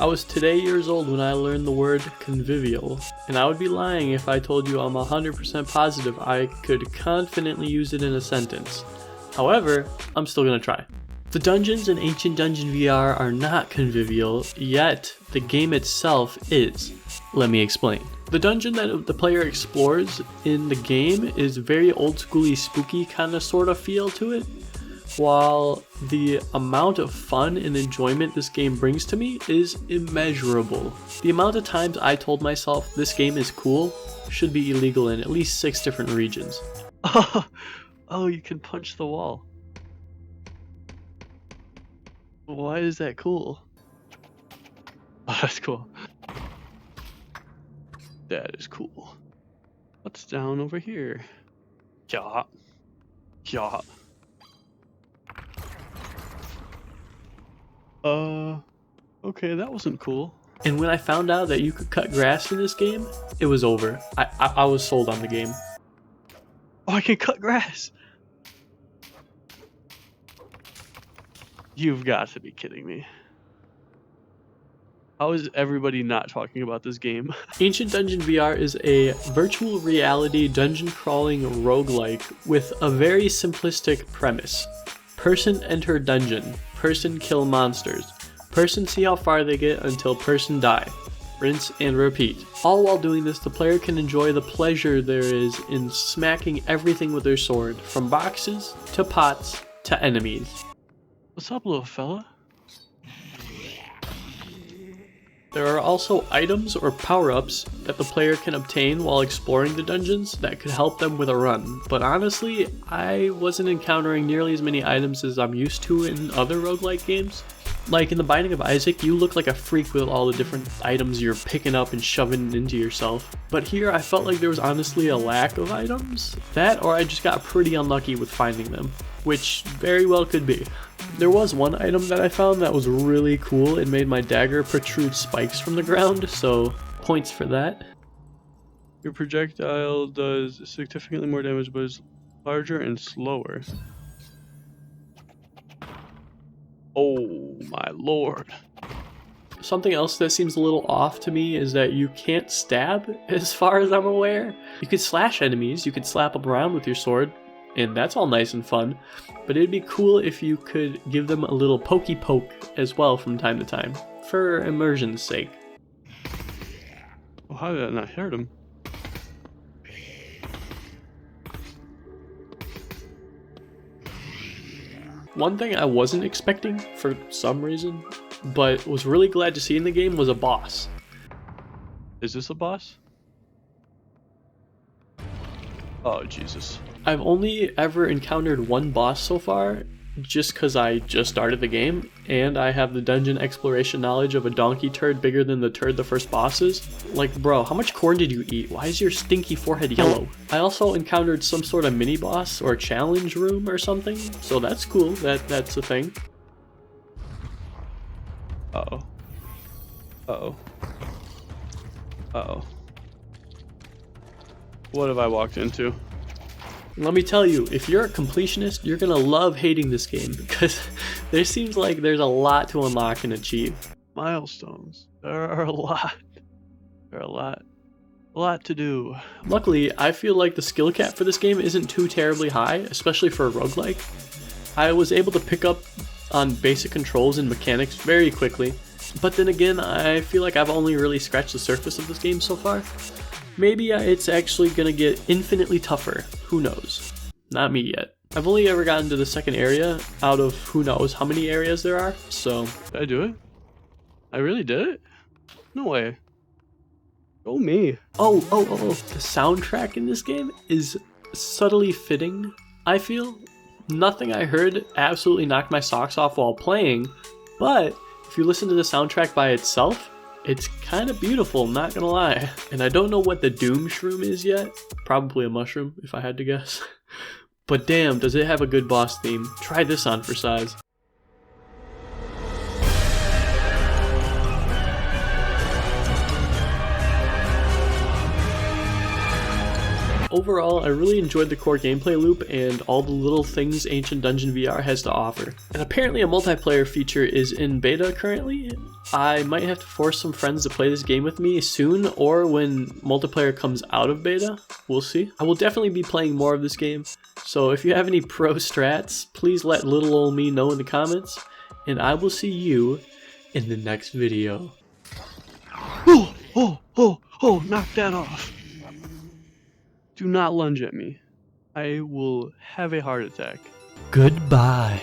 was today years old when I learned the word convivial, and I would be lying if I told you I'm 100% positive I could confidently use it in a sentence. However, I'm still gonna try. The dungeons in Ancient Dungeon VR are not convivial, yet the game itself is. Let me explain. The dungeon that the player explores in the game is very old schooly spooky kind of sort of feel to it, while the amount of fun and enjoyment this game brings to me is immeasurable. The amount of times I told myself this game is cool should be illegal in at least 6 different regions. Oh, you can punch the wall. Why is that cool? Oh, that's cool. That is cool. What's down over here? Yeah. Yeah. Okay, that wasn't cool. And when I found out that you could cut grass in this game, it was over. I was sold on the game. Oh, I can cut grass! You've got to be kidding me. How is everybody not talking about this game? Ancient Dungeon VR is a virtual reality dungeon crawling roguelike with a very simplistic premise. Person enter dungeon, person kill monsters, person see how far they get until person die. Rinse and repeat. All while doing this, the player can enjoy the pleasure there is in smacking everything with their sword, from boxes to pots to enemies. What's up, little fella? There are also items or power-ups that the player can obtain while exploring the dungeons that could help them with a run, but honestly, I wasn't encountering nearly as many items as I'm used to in other roguelike games. Like in The Binding of Isaac, you look like a freak with all the different items you're picking up and shoving into yourself. But here I felt like there was honestly a lack of items. That or I just got pretty unlucky with finding them, which very well could be. There was one item that I found that was really cool. It made my dagger protrude spikes from the ground, so points for that. Your projectile does significantly more damage but is larger and slower. Oh my lord. Something else that seems a little off to me is that you can't stab, as far as I'm aware. You could slash enemies, you could slap them around with your sword, and that's all nice and fun, but it'd be cool if you could give them a little pokey poke as well from time to time, for immersion's sake. Oh, how did I not hurt him? One thing I wasn't expecting for some reason, but was really glad to see in the game was a boss. Is this a boss? Oh, Jesus. I've only ever encountered one boss so far, just because I just started the game, and I have the dungeon exploration knowledge of a donkey turd bigger than the turd the first boss is. Like, bro, how much corn did you eat? Why is your stinky forehead yellow? I also encountered some sort of mini boss or challenge room or something, so that's cool, that's a thing. Uh-oh. Uh-oh. Uh-oh. What have I walked into? Let me tell you, if you're a completionist, you're gonna love hating this game because there seems like there's a lot to unlock and achieve. Milestones. There are a lot. There are a lot to do. Luckily, I feel like the skill cap for this game isn't too terribly high, especially for a roguelike. I was able to pick up on basic controls and mechanics very quickly, but then again, I feel like I've only really scratched the surface of this game so far. Maybe it's actually gonna get infinitely tougher. Who knows? Not me yet. I've only ever gotten to the second area out of who knows how many areas there are, so... Did I do it? I really did it? No way. Oh me. Oh, the soundtrack in this game is subtly fitting, I feel. Nothing I heard absolutely knocked my socks off while playing, but if you listen to the soundtrack by itself, it's kind of beautiful, not gonna lie. And I don't know what the Doom Shroom is yet. Probably a mushroom, if I had to guess. But damn, does it have a good boss theme. Try this on for size. overall, I really enjoyed the core gameplay loop and all the little things Ancient Dungeon VR has to offer. And apparently a multiplayer feature is in beta currently. I might have to force some friends to play this game with me soon, or when multiplayer comes out of beta. We'll see. I will definitely be playing more of this game, so if you have any pro strats, please let little old me know in the comments, and I will see you in the next video. Oh, knock that off. Do not lunge at me. I will have a heart attack. Goodbye.